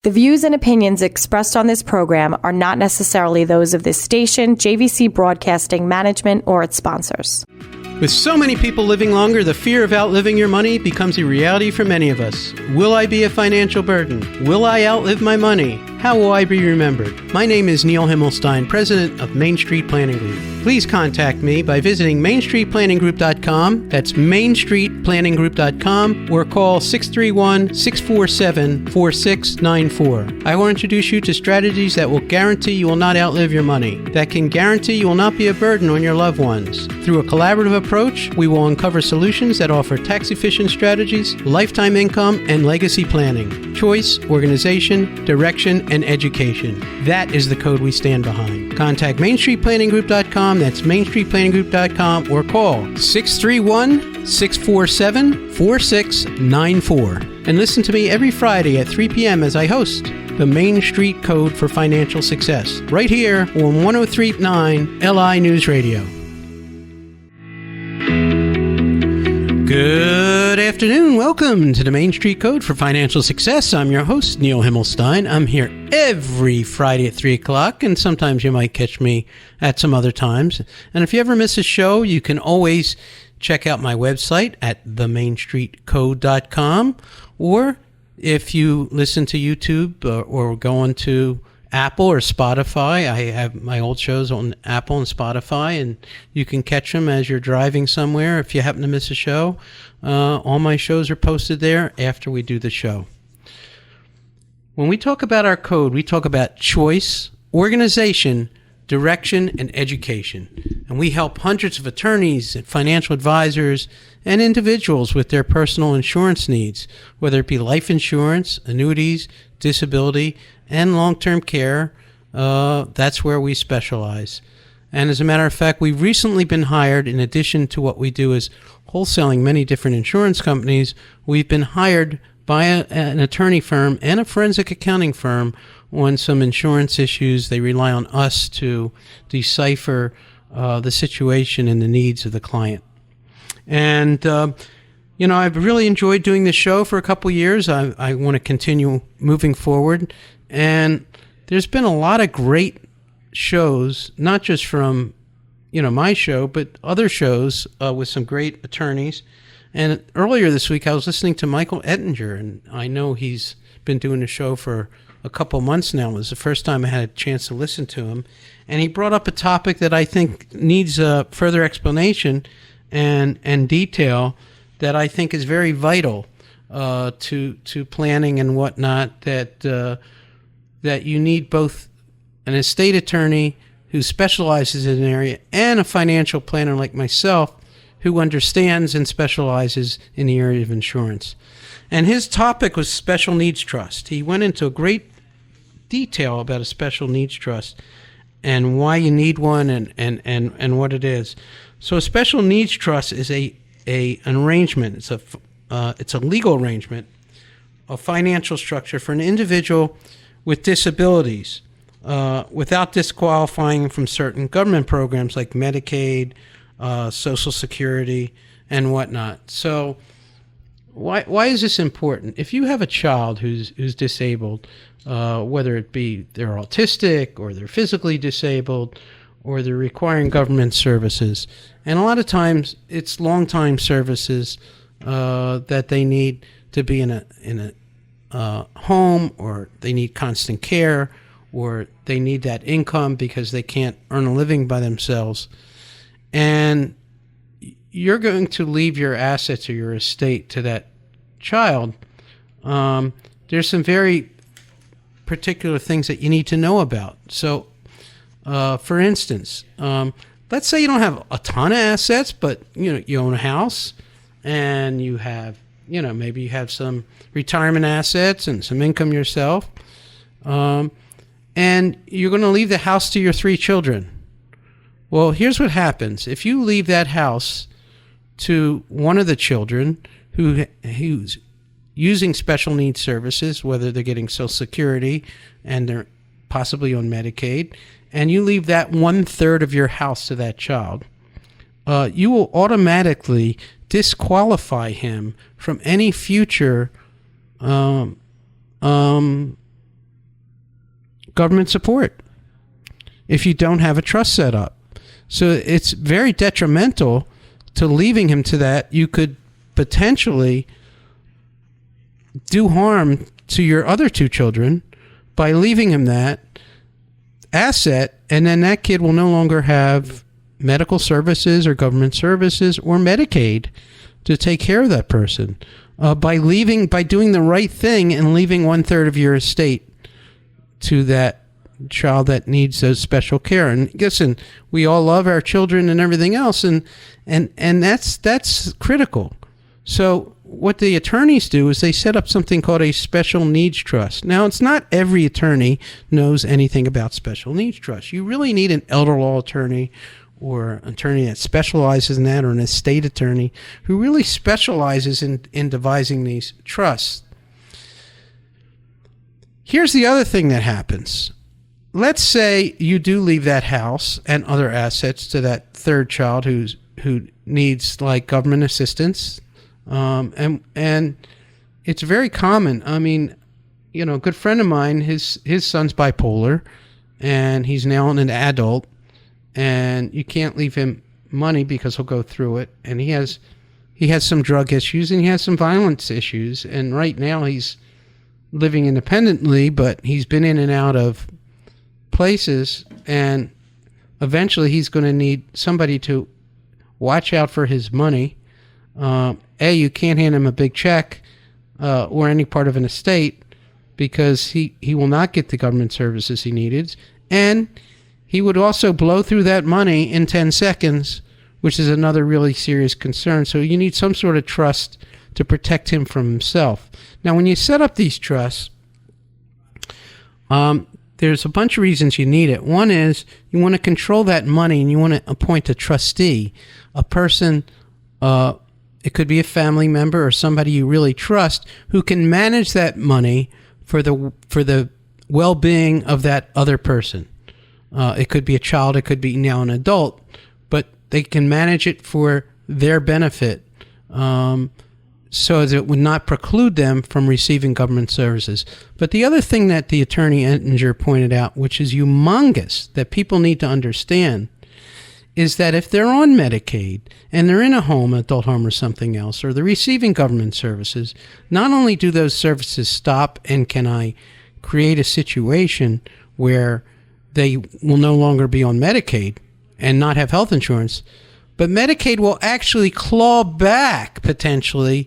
The views and opinions expressed on this program are not necessarily those of this station, JVC Broadcasting Management, or its sponsors. With so many people living longer, the fear of outliving your money becomes a reality for many of us. Will I be a financial burden? Will I outlive my money? How will I be remembered? My name is Neil Himmelstein, president of Main Street Planning Group. Please contact me by visiting mainstreetplanninggroup.com. That's mainstreetplanninggroup.com, or call 631-647-4694. I will introduce you to strategies that will guarantee you will not outlive your money, that can guarantee you will not be a burden on your loved ones. Through a collaborative approach, we will uncover solutions that offer tax-efficient strategies, lifetime income, and legacy planning, choice, organization, direction, and education. That is the code we stand behind. Contact mainstreetplanninggroup.com. That's mainstreetplanninggroup.com, or call 631-647-4694. And listen to me every Friday at 3 p.m. as I host the Main Street Code for Financial Success, right here on 103.9 LI News Radio. Good afternoon. Welcome to the Main Street Code for Financial Success. I'm your host, Neil Himmelstein. I'm here every Friday at 3 o'clock, and sometimes you might catch me at some other times. And if you ever miss a show, you can always check out my website at themainstreetcode.com, or if you listen to YouTube or go onto Apple or Spotify. I have my old shows on Apple and Spotify, and you can catch them as you're driving somewhere. If you happen to miss a show, all my shows are posted there after we do the show. When we talk about our code, we talk about choice, organization, direction, and education. And we help hundreds of attorneys and financial advisors and individuals with their personal insurance needs, whether it be life insurance, annuities, disability, and long-term care. That's where we specialize. And as a matter of fact, we've recently been hired, in addition to what we do is wholesaling many different insurance companies, we've been hired by an attorney firm and a forensic accounting firm on some insurance issues. They rely on us to decipher the situation and the needs of the client. And I've really enjoyed doing this show for a couple years. I want to continue moving forward. And there's been a lot of great shows, not just from, my show, but other shows with some great attorneys. And earlier this week, I was listening to Michael Ettinger, and I know he's been doing a show for a couple months now. It was the first time I had a chance to listen to him. And he brought up a topic that I think needs further explanation and detail that I think is very vital to planning and whatnot, that you need both an estate attorney who specializes in an area and a financial planner like myself who understands and specializes in the area of insurance. And his topic was special needs trust. He went into a great detail about a special needs trust and why you need one and what it is. So a special needs trust is an arrangement. It's a legal arrangement, a financial structure for an individual with disabilities, without disqualifying from certain government programs like Medicaid, Social Security, and whatnot. So why is this important? If you have a child who's disabled, whether it be they're autistic or they're physically disabled or they're requiring government services, and a lot of times it's long-time services that they need to be in a home, or they need constant care, or they need that income because they can't earn a living by themselves. And you're going to leave your assets or your estate to that child. There's some very particular things that you need to know about. So, for instance, let's say you don't have a ton of assets, but you own a house, and you have, maybe you have some retirement assets and some income yourself, and you're going to leave the house to your 3 children. Well, here's what happens. If you leave that house to one of the children who's using special needs services, whether they're getting Social Security and they're possibly on Medicaid, and you leave that 1/3 of your house to that child, you will automatically disqualify him from any future government support if you don't have a trust set up. So it's very detrimental to leaving him to that. You could potentially do harm to your other two children by leaving him that asset, and then that kid will no longer have medical services or government services or Medicaid to take care of that person. By doing the right thing and leaving 1/3 of your estate to that child that needs those special care. And listen, we all love our children and everything else, and that's critical. So what the attorneys do is they set up something called a special needs trust. Now, it's not every attorney knows anything about special needs trust. You really need an elder law attorney or an attorney that specializes in that, or an estate attorney who really specializes in devising these trusts. Here's the other thing that happens. Let's say you do leave that house and other assets to that third child who needs like government assistance. And it's very common. I mean, a good friend of mine, his son's bipolar, and he's now an adult, and you can't leave him money because he'll go through it. And he has some drug issues, and he has some violence issues. And right now he's living independently, but he's been in and out of places, and eventually he's going to need somebody to watch out for his money. You can't hand him a big check or any part of an estate, because he will not get the government services he needed. And he would also blow through that money in 10 seconds, which is another really serious concern. So you need some sort of trust to protect him from himself. Now, when you set up these trusts, there's a bunch of reasons you need it. One is you want to control that money, and you want to appoint a trustee, a person, it could be a family member or somebody you really trust, who can manage that money for the well-being of that other person. It could be a child, it could be now an adult, but they can manage it for their benefit, so as it would not preclude them from receiving government services. But the other thing that the attorney Ettinger pointed out, which is humongous, that people need to understand, is that if they're on Medicaid and they're in a home, adult home or something else, or they're receiving government services, not only do those services stop, and can I create a situation where they will no longer be on Medicaid and not have health insurance, but Medicaid will actually claw back, potentially,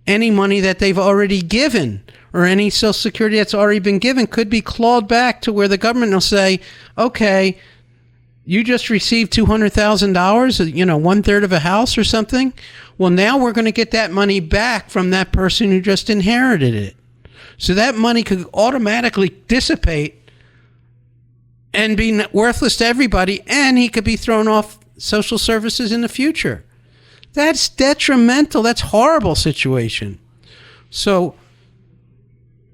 any money that they've already given, or any Social Security that's already been given could be clawed back to where the government will say, okay, you just received $200,000, 1/3 of a house or something. Well, now we're going to get that money back from that person who just inherited it. So that money could automatically dissipate and be worthless to everybody, and he could be thrown off social services in the future. That's detrimental. That's a horrible situation. So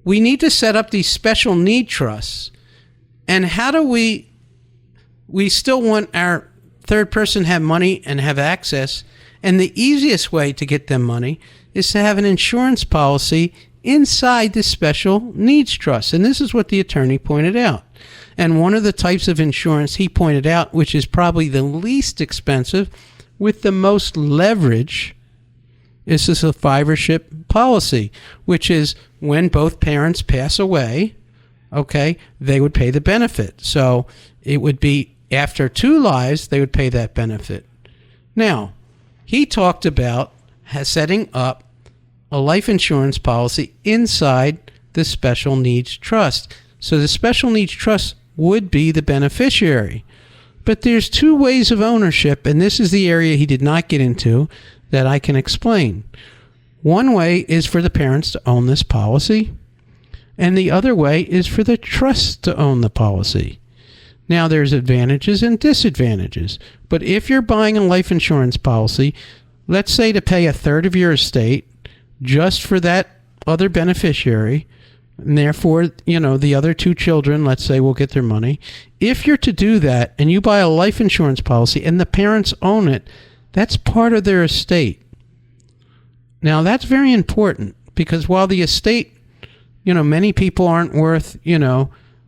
we need to set up these special need trusts. And how do we still want our third person to have money and have access, and the easiest way to get them money is to have an insurance policy inside the special needs trust. And this is what the attorney pointed out. And one of the types of insurance he pointed out, which is probably the least expensive with the most leverage, is a survivorship policy, which is when both parents pass away, okay, they would pay the benefit. So it would be after 2 lives, they would pay that benefit. Now, he talked about setting up a life insurance policy inside the special needs trust. So the special needs trust would be the beneficiary. But there's 2 ways of ownership, and this is the area he did not get into that I can explain. One way is for the parents to own this policy, and the other way is for the trust to own the policy. Now, there's advantages and disadvantages, but if you're buying a life insurance policy, let's say to pay 1/3 of your estate just for that other beneficiary, and therefore, the other 2 children, let's say, will get their money. If you're to do that and you buy a life insurance policy and the parents own it, that's part of their estate. Now, that's very important, because while the estate, many people aren't worth,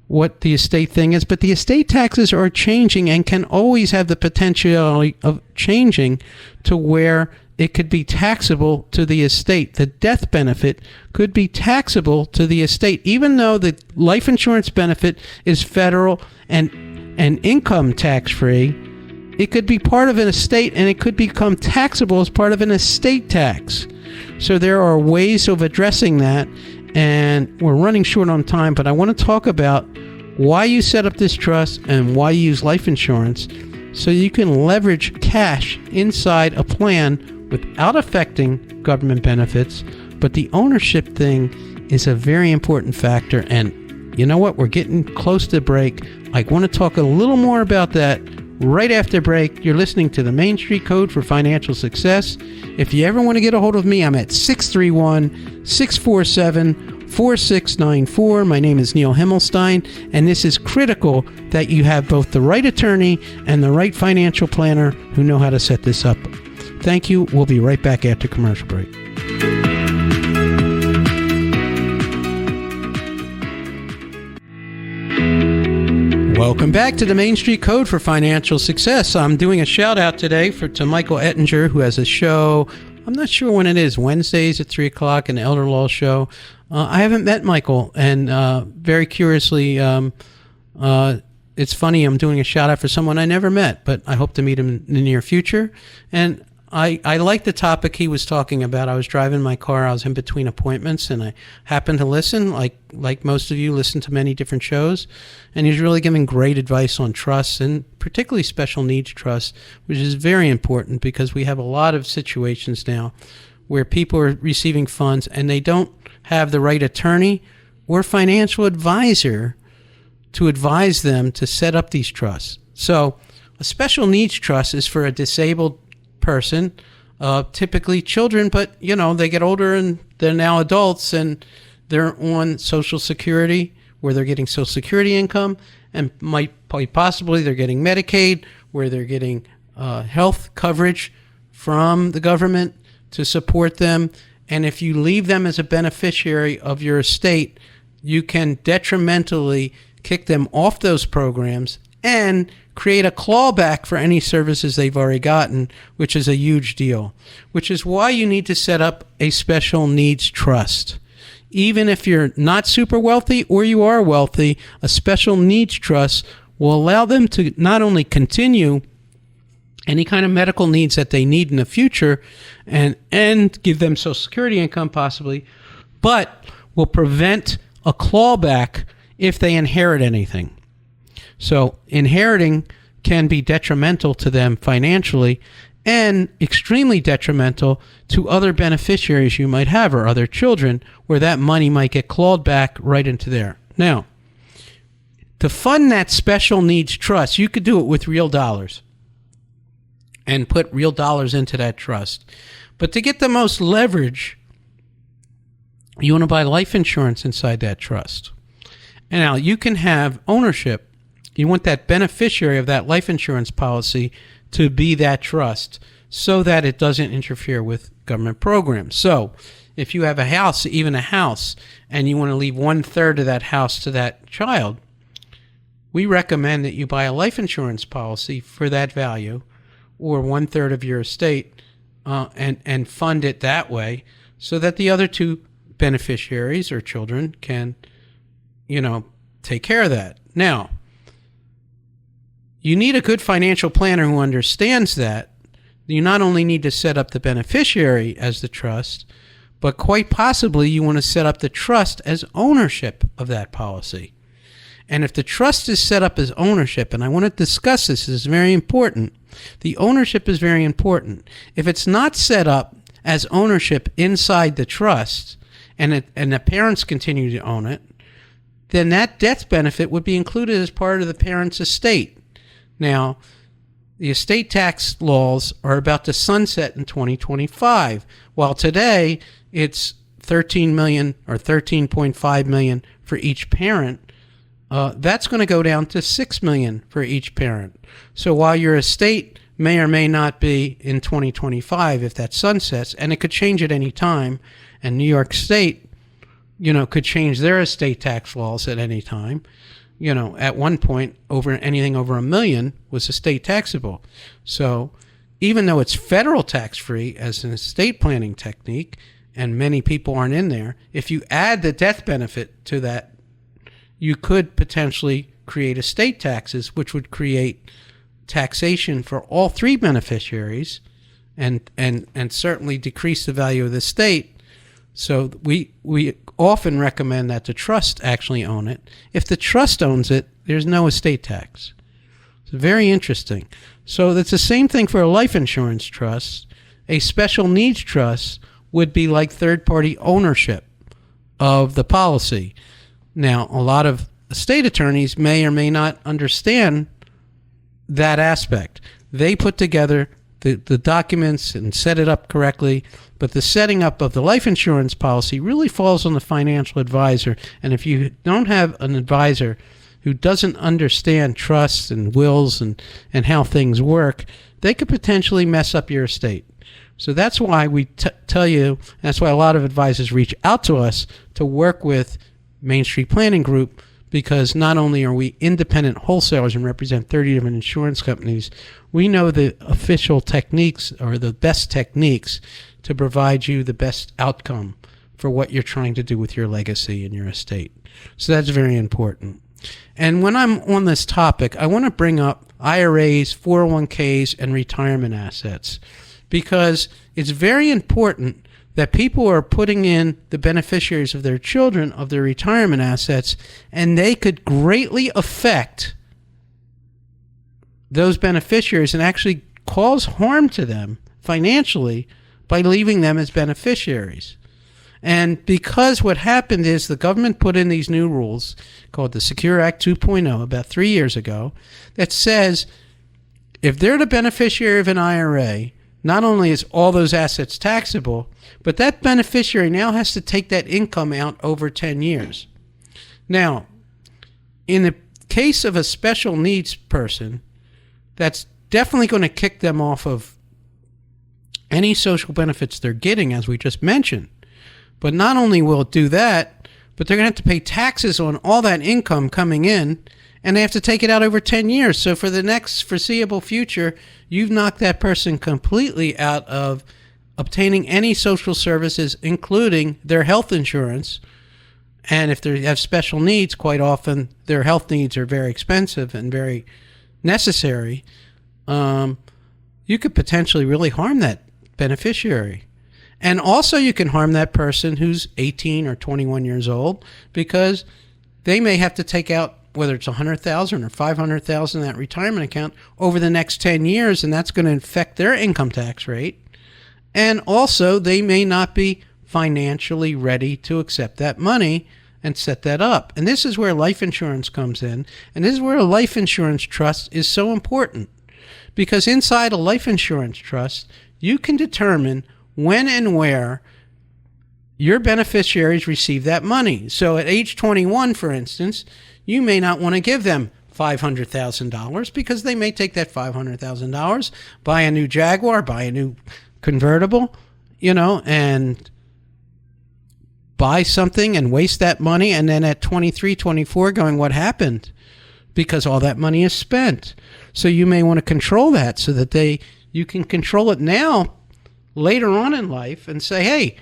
what the estate thing is, but the estate taxes are changing and can always have the potentiality of changing to where it could be taxable to the estate. The death benefit could be taxable to the estate, even though the life insurance benefit is federal and income tax free. It could be part of an estate, and it could become taxable as part of an estate tax. So there are ways of addressing that, and we're running short on time, but I want to talk about why you set up this trust and why you use life insurance so you can leverage cash inside a plan without affecting government benefits. But the ownership thing is a very important factor, and you know what? We're getting close to break. I want to talk a little more about that right after break. You're listening to the Main Street Code for Financial Success. If you ever want to get a hold of me, I'm at 631-647-4694. My name is Neil Himmelstein, and this is critical that you have both the right attorney and the right financial planner who know how to set this up. Thank you. We'll be right back after commercial break. Welcome back to the Main Street Code for Financial Success. I'm doing a shout out today to Michael Ettinger, who has a show. I'm not sure when it is, Wednesdays at 3 o'clock, an elder law show. I haven't met Michael, and very curiously, it's funny, I'm doing a shout out for someone I never met, but I hope to meet him in the near future. And I like the topic he was talking about. I was driving my car. I was in between appointments, and I happened to listen, like most of you, listen to many different shows. And he's really giving great advice on trusts, and particularly special needs trusts, which is very important because we have a lot of situations now where people are receiving funds and they don't have the right attorney or financial advisor to advise them to set up these trusts. So a special needs trust is for a disabled person, typically children, but they get older and they're now adults and they're on Social Security, where they're getting Social Security income, and possibly they're getting Medicaid, where they're getting health coverage from the government to support them. And if you leave them as a beneficiary of your estate, you can detrimentally kick them off those programs and create a clawback for any services they've already gotten, which is a huge deal, which is why you need to set up a special needs trust. Even if you're not super wealthy or you are wealthy, a special needs trust will allow them to not only continue any kind of medical needs that they need in the future and give them Social Security income possibly, but will prevent a clawback if they inherit anything. So inheriting can be detrimental to them financially and extremely detrimental to other beneficiaries you might have or other children, where that money might get clawed back right into there. Now, to fund that special needs trust, you could do it with real dollars and put real dollars into that trust. But to get the most leverage, you want to buy life insurance inside that trust. And now you can have ownership. You want that beneficiary of that life insurance policy to be that trust so that it doesn't interfere with government programs. So if you have a house, even a house, and you want to leave 1/3 of that house to that child, we recommend that you buy a life insurance policy for that value, or 1/3 of your estate, and fund it that way so that the other two beneficiaries or children can, take care of that. Now, you need a good financial planner who understands that. You not only need to set up the beneficiary as the trust, but quite possibly you want to set up the trust as ownership of that policy. And if the trust is set up as ownership, and I want to discuss this is very important, the ownership is very important. If it's not set up as ownership inside the trust, and the parents continue to own it, then that death benefit would be included as part of the parent's estate. Now, the estate tax laws are about to sunset in 2025. While today it's $13 million or $13.5 million for each parent, that's going to go down to $6 million for each parent. So while your estate may or may not be in 2025 if that sunsets, and it could change at any time, and New York State, could change their estate tax laws at any time. at one point, anything over $1 million was estate taxable. So even though it's federal tax-free as an estate planning technique, and many people aren't in there, if you add the death benefit to that, you could potentially create estate taxes, which would create taxation for all three beneficiaries and certainly decrease the value of the estate. So we often recommend that the trust actually own it. If the trust owns it, there's no estate tax. It's very interesting. So that's the same thing for a life insurance trust. A special needs trust would be like third-party ownership of the policy. Now, a lot of estate attorneys may or may not understand that aspect. They put together the documents and set it up correctly, but the setting up of the life insurance policy really falls on the financial advisor. And if you don't have an advisor who doesn't understand trusts and wills and how things work, they could potentially mess up your estate. So that's why we tell you, and that's why a lot of advisors reach out to us to work with Main Street Planning Group, because not only are we independent wholesalers and represent 30 different insurance companies, we know the official techniques or the best techniques to provide you the best outcome for what you're trying to do with your legacy and your estate. So that's very important. And when I'm on this topic, I want to bring up IRAs, 401ks, and retirement assets, because it's very important that people are putting in the beneficiaries of their children of their retirement assets, and they could greatly affect those beneficiaries and actually cause harm to them financially by leaving them as beneficiaries. And because what happened is the government put in these new rules called the Secure Act 2.0 about 3 years ago that says if they're the beneficiary of an IRA, not only is all those assets taxable, but that beneficiary now has to take that income out over 10 years. Now, in the case of a special needs person, that's definitely going to kick them off of any social benefits they're getting, as we just mentioned. But not only will it do that, but they're going to have to pay taxes on all that income coming in, and they have to take it out over 10 years. So for the next foreseeable future, you've knocked that person completely out of obtaining any social services, including their health insurance. And if they have special needs, quite often their health needs are very expensive and very necessary. You could potentially really harm that beneficiary. And also you can harm that person who's 18 or 21 years old, because they may have to take out, whether it's $100,000 or $500,000 in that retirement account over the next 10 years, and that's going to affect their income tax rate. And also they may not be financially ready to accept that money and set that up. And this is where life insurance comes in, and this is where a life insurance trust is so important, because inside a life insurance trust, you can determine when and where your beneficiaries receive that money. So at age 21, for instance, you may not want to give them $500,000 because they may take that $500,000, buy a new Jaguar, buy a new convertible, and buy something and waste that money. And then at 23, 24 going, what happened? Because all that money is spent. So you may want to control that so that you can control it now, later on in life, and say, hey,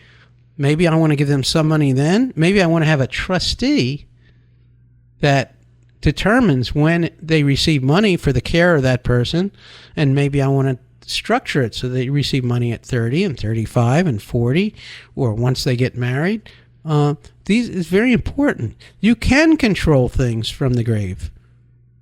maybe I want to give them some money then. Maybe I want to have a trustee that determines when they receive money for the care of that person, and maybe I want to structure it so they receive money at 30 and 35 and 40, or once they get married. These is very important. You can control things from the grave,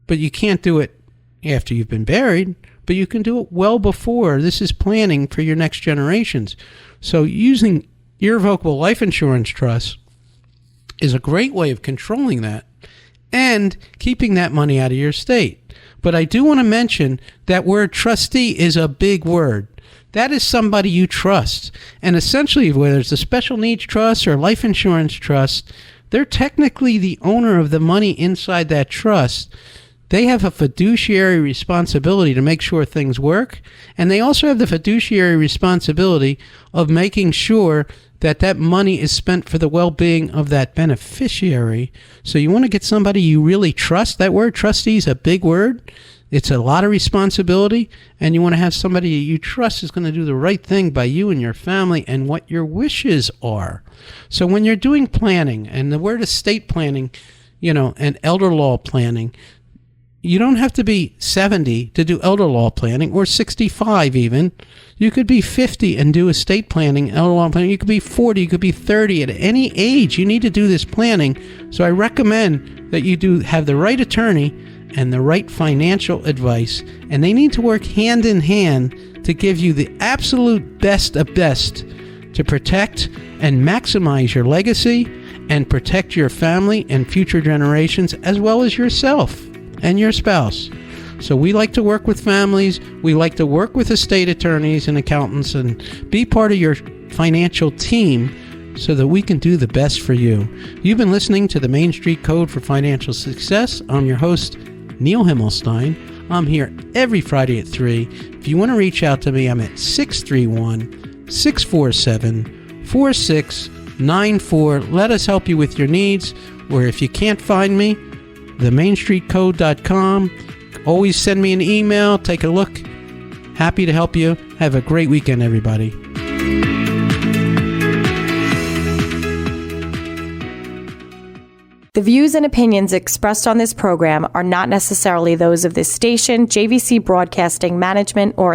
but you can't do it after you've been buried. But you can do it well before. This is planning for your next generations. So using irrevocable life insurance trust is a great way of controlling that and keeping that money out of your estate. But I do want to mention that word trustee is a big word. That is somebody you trust. And essentially, whether it's a special needs trust or life insurance trust, they're technically the owner of the money inside that trust. They have a fiduciary responsibility to make sure things work, and they also have the fiduciary responsibility of making sure that money is spent for the well-being of that beneficiary. So you want to get somebody you really trust. That word trustee is a big word. It's a lot of responsibility, and you want to have somebody you trust is going to do the right thing by you and your family and what your wishes are. So when you're doing planning, and the word estate planning, and elder law planning, you don't have to be 70 to do elder law planning, or 65 even. You could be 50 and do estate planning, elder law planning. You could be 40, you could be 30. At any age, you need to do this planning. So I recommend that you do have the right attorney and the right financial advice, and they need to work hand in hand to give you the absolute best of best to protect and maximize your legacy and protect your family and future generations, as well as yourself and your spouse. So we like to work with families. We like to work with estate attorneys and accountants and be part of your financial team so that we can do the best for you. You've been listening to the Main Street Code for Financial Success. I'm your host, Neil Himmelstein. I'm here every Friday at 3. If you want to reach out to me, I'm at 631-647-4694. Let us help you with your needs. Or if you can't find me, themainstreetcode.com. Always send me an email. Take a look. Happy to help you. Have a great weekend, everybody. The views and opinions expressed on this program are not necessarily those of this station, JVC Broadcasting Management, or